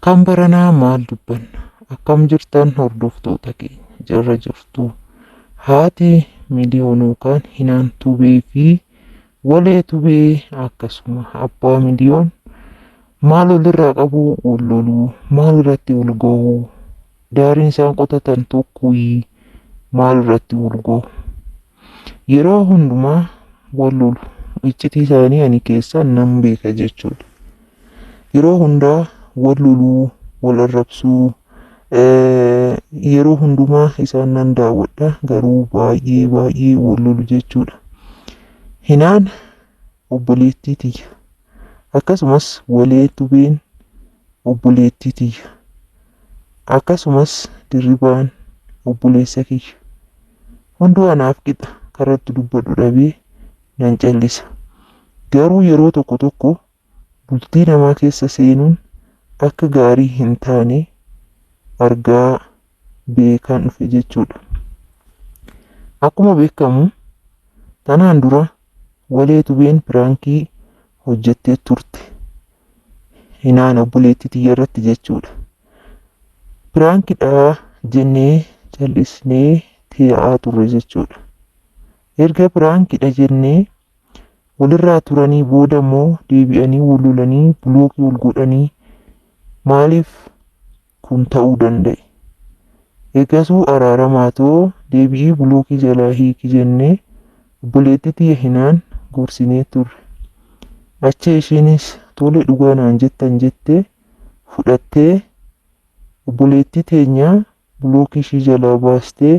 Kan baranaa maal dubbanna? Akkam jirtan hordoftoota keenya jarra jirtu. Haati miliyoonuu kan hinaan tubee fi walee tubee akkasuma abbaa miliyoon maal walirraa qabu wal loluu, maal irratti wal ga'uu, daariin isaan qotatan tokkoyyii maal irratti wal ga'u. Yeroo hundumaa wal lolu. Iccitii isaanii ani keessaan nan beeka jechuudha. Yeroo hundaa wal loluu, wal arrabsuu, yeroo hundumaa isaan nan daawwadha garuu baay'ee wal lolu jechuudha. Hinaan obboleettii tiyya. Akkasumas walee tubeen obboleettii tiyya. Akkasumas dirribaan obboleessa kiyya. Hunduu anaaf qixa karatti dubbadhu dhabee nan callisa. Garuu yeroo tokko tokko bultii namaa keessa seenuun akka gaarii hin taane argaa beekan dhufe jechuudha. Akkuma beekamu tanaan dura walee tubeen piraankii hojjettee turte. Hinaan obboleettii tiyya irratti jechuudha. Piraankiidha jennee callisnee taa'aa turre jechuudha. Erga piraankiidha jennee walirraa turanii booda immoo deebi'anii wal lolanii bilookii wal godhanii maaliif kun ta'uu danda'e? Eegasuu araaramaatoo deebi'ii bilookii jalaa hiiki jennee obboleettii tiyya hinaan gorsinee turre. Achi isheenis tole dhugaa naan jettan jettee fudhattee obboleettii teenyaa bilookii ishii jalaa baastee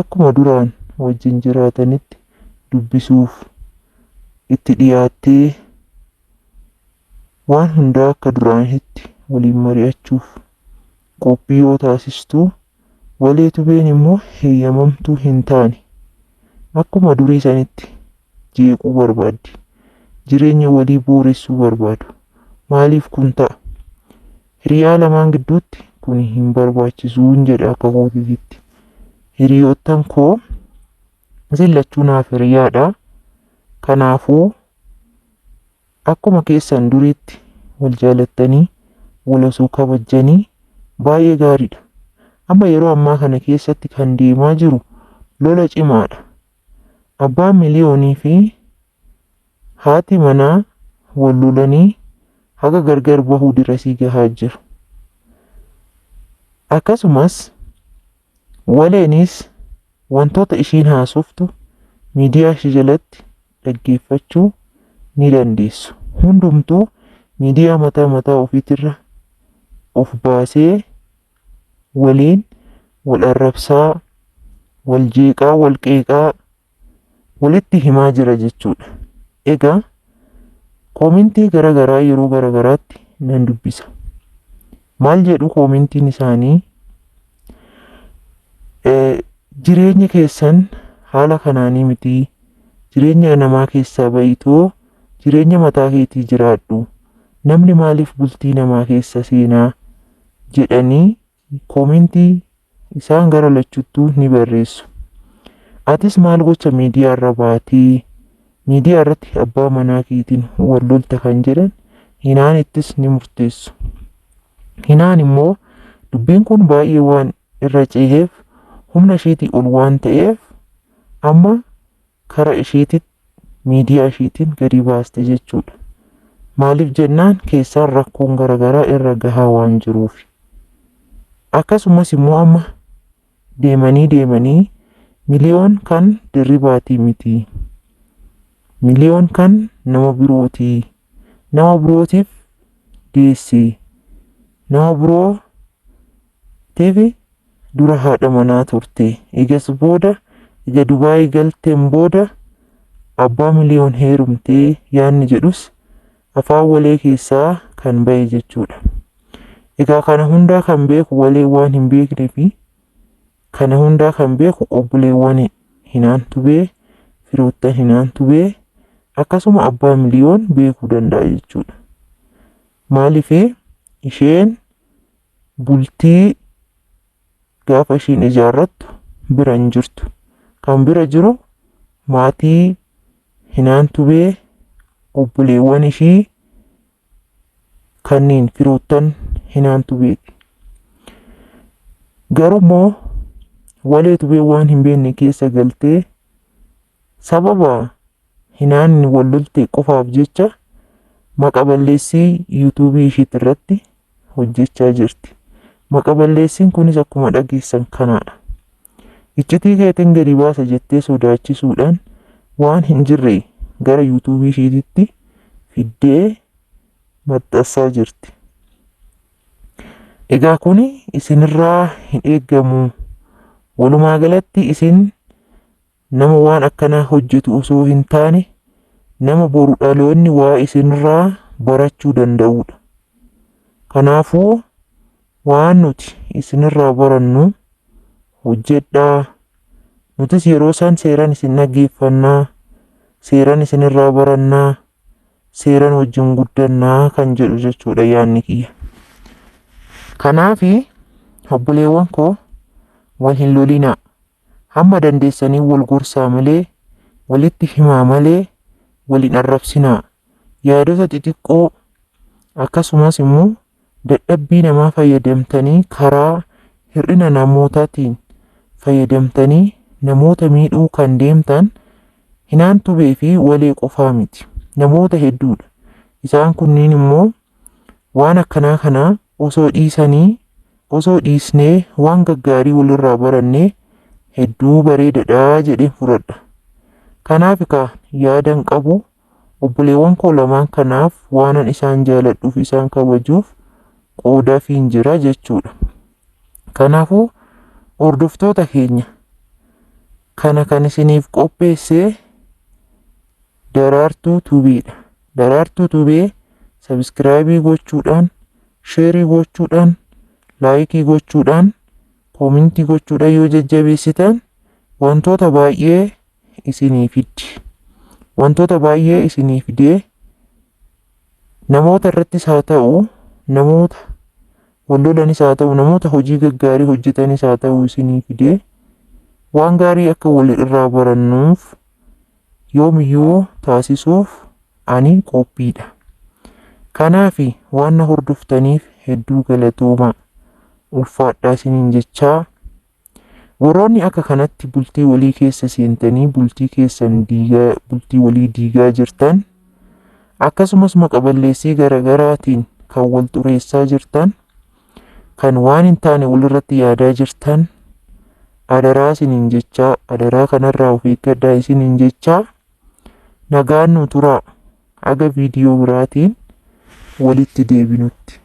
akkuma duraan wajjin jiraatanitti dubbisuuf itti dhiyaattee waan hundaa akka duraanitti waliin mari'achuuf qophii yoo taasistuu walee tubeen immoo heeyyamamtuu hin taane akkuma durii sanitti jeequu barbaaddi. Jireenya walii booressuu barbaadu. Maaliif kun ta'a? Hiriyaa lamaan gidduutti kun hin barbaachisuun jedha akka kootiitti. Hiriyoottan koo isin lachuu naaf hiriyaadha. Kanaafuu akkuma keessan duriitti wal jaalattanii wal osoo kabajanii baay'ee gaariidha. Amma yeroo ammaa kana keessatti kan deemaa jiru lola cimaadha. Abbaan miliyoonii fi haati manaa wal lolanii haga gargar bahuu dirasii gahaa jiru. Akkasumas waleenis wantoota ishiin haasoftu miidiyaa ishee jalatti dhaggeeffachuu ni dandeessu. Hundumtuu miidiyaa mataa ofiitirra of baasee waliin wal arrabsaa, wal jeeqaa, wal qeeqaa walitti himaa jira jechuudha. Egaa koomintii garagaraa yeroo garagaraatti nan dubbisa. Maal jedhu koomintiin isaanii? Jireenya keessan haala kanaanii miti. Jireenya namaa keessaa bayitoo jireenya mataa keetii jiraadhu. Namni maaliif bultii namaa keessa seenaa jedhanii koomintii isaan gara lachuttuu ni barreessu. Atis maal gocha miidiyaa irra baatee miidiyaa irratti abbaa manaa keetiin wal lolta kan jedhan hinaan ittis ni murteessu. Hinaan immoo dubbiin kun baay'ee waan irra ceheef humna isheetii ol waan ta'eef amma kara isheetti miidiyaa isheetiin gadi baaste jechuudha. Maaliif jennaan keessaan rakkoon garagaraa irra gahaa waan jiruuf. Akkasumas immoo amma deemanii miliyoon kan dirribaatii miti. Miliyoon kan nama birooti. Nama birootiif deesse. Nama birootiif dura haadha manaa turte. Egas booda ija Dubaayii galteen booda abbaa miliyoon heerumtee yaanni jedhus afaan walee keessaa kan bahe jechuudha. Egaa kana hundaa kan beeku walee waan hin beeknee fi kana hundaa kan beeku obboleewwan hinaan tubee, firoottan hinaan tubee akkasuma abbaa miliyoon beekuu danda'a jechuudha. Maaliif isheen bultii gaafa ishiin ijaarrattu bira hin jirtu. Kan bira jiru maatii hinaan tubee obboleewwan ishii kanneen firoottan hinaantu beeki. Garummoo walee tubee waan hin beekne keessa galtee sababa hinaanni wal lolte qofaaf jecha maqa balleessii yuutuubii ishiit irratti hojjechaa jirti. Maqa balleessiin kunis akkuma dhageessan kanaadha. Iccitii keetiin gadi baasa jettee sodaachisuudhaan waan hin jirre gara yuutuubii ishiititti fiddee maxxansaa jirti. Egaa kuni isinirraa hin eeggamu. Walumaa galatti isin nama waan akkanaa hojjetu osoo hin taane nama boru dhaloonni waa isinirraa barachuu danda'udha. Kanaafuu waan nuti isinirraa barannu hojjedhaa. Nutis yeroo isaan seeraan isin dhaggeeffannaa, seeraan isinirraa barannaa, seeraan wajjin guddannaa kan jedhu jechuudha yaadni kiyya. Kanaafi obboleewwan koo wal hin lolinaa. Hamma dandeessanii wal gorsaa malee, walitti himaa malee, wal hin arrabsinaa. Yaadota xixiqqoo akkasumas immoo dadhabbii namaa fayyadamtanii karaa hir'ina namootaatiin fayyadamtanii namoota miidhuu kan deemtan hinaantu bee fi walee qofaa miti. Namoota hedduudha. Isaan kunniin immoo waan akkanaa kana osoo dhiisnee waan gaggaarii walirraa barannee hedduu bareedadhaa jedheen fudhadha. Kanaaf yaadan qabu obboleewwan koo lamaan kanaaf waanan isaan jaaladhuuf isaan kabajuuf qoodafiin jira jechuudha. Kanaafuu hordoftoota keenya kana kan isiniif qopheessee Daraartuu Tubeedha. Daraartuu Tubee sabiskiraayibii gochuudhaan, sheerii gochuudhaan, laayikii gochuudhaan, koomintii gochuudhaan yoo jajjabeessitan wantoota baay'ee isinii fiddi. Wantoota baay'ee isinii fidee namoota irrattis haa ta'u, namoota wal lolanis haa ta'u, namoota hojii gaggaarii hojjetanis haa ta'u isinii fidee waan gaarii akka wal irraa barannuuf yoomiyyuu taasisuuf ani qophiidha. Kanaafi waan na hordoftaniif hedduu galatoomaa. Ulfaadhaa isiniin jechaa. Warroonni akka kanatti bultii walii keessa seentanii bultii keessan diigaa, bultii walii diigaa jirtan, akkasumas maqa balleessii garaagaraatiin kan wal xureessaa jirtan, kan waan hin taane walirratti yaadaa jirtan, adaraa isiniin jechaa, adaraa kanarraa of eeggadhaa isiniin jechaa. Nagaan nu turaa. Aga viidiyoo biraatiin walitti deebinutti.